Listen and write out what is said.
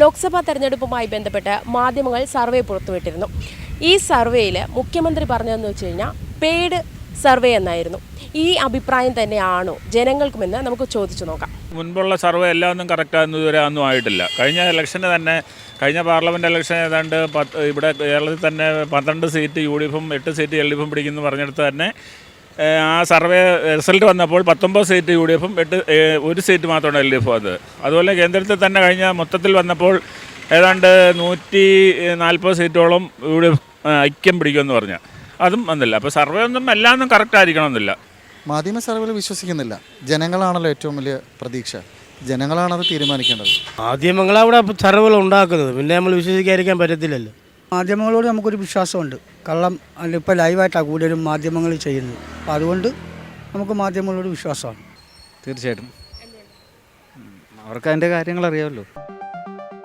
ലോക്സഭാ തെരഞ്ഞെടുപ്പുമായി ബന്ധപ്പെട്ട് മാധ്യമങ്ങൾ സർവേ പുറത്തുവിട്ടിരുന്നു. ഈ സർവേയിൽ മുഖ്യമന്ത്രി പറഞ്ഞതെന്ന് വെച്ച് കഴിഞ്ഞാൽ പെയ്ഡ് സർവേ എന്നായിരുന്നു. ഈ അഭിപ്രായം തന്നെയാണോ ജനങ്ങൾക്കുമെന്ന് നമുക്ക് ചോദിച്ചു നോക്കാം. മുൻപുള്ള സർവേ എല്ലാം ഒന്നും കറക്റ്റാകുന്ന ഇതുവരെ ഒന്നും ആയിട്ടില്ല. കഴിഞ്ഞ ഇലക്ഷന് തന്നെ, കഴിഞ്ഞ പാർലമെൻറ്റ് ഇലക്ഷൻ ഏതാണ്ട് ഇവിടെ കേരളത്തിൽ തന്നെ 12 സീറ്റ് UDF-ഉം 8 സീറ്റ് LDF-ഉം പിടിക്കുന്നു പറഞ്ഞെടുത്ത് തന്നെ ആ സർവേ റിസൾട്ട് വന്നപ്പോൾ 19 സീറ്റ് UDF-ഉം 1 സീറ്റ് മാത്രമാണ് LDF-ഉം. അതുപോലെ കേന്ദ്രത്തിൽ തന്നെ കഴിഞ്ഞ മൊത്തത്തിൽ വന്നപ്പോൾ ഏതാണ്ട് 140 സീറ്റോളം UDF ഐക്യം പിടിക്കുമെന്ന് പറഞ്ഞാൽ അതും വന്നില്ല. അപ്പോൾ സർവേ ഒന്നും എല്ലാം കറക്റ്റ് ആയിരിക്കണമെന്നില്ല. മാധ്യമ സർവേയിൽ വിശ്വസിക്കുന്നില്ല. ജനങ്ങളാണല്ലോ ഏറ്റവും വലിയ പ്രതീക്ഷ. ജനങ്ങളാണത് തീരുമാനിക്കേണ്ടത്. മാധ്യമങ്ങളവിടെ സർവേകൾ ഉണ്ടാക്കുന്നത്, പിന്നെ നമ്മൾ വിശ്വസിക്കാതിരിക്കാൻ പറ്റത്തില്ലല്ലോ. മാധ്യമങ്ങളോട് നമുക്കൊരു വിശ്വാസമുണ്ട്. കള്ളം ഇപ്പോൾ ലൈവായിട്ടാണ് കൂടുതലും മാധ്യമങ്ങൾ ചെയ്യുന്നത്. അപ്പോൾ അതുകൊണ്ട് നമുക്ക് മാധ്യമങ്ങളോട് വിശ്വാസമാണ്. തീർച്ചയായിട്ടും അവർക്ക് അതിൻ്റെ കാര്യങ്ങൾ അറിയാമല്ലോ.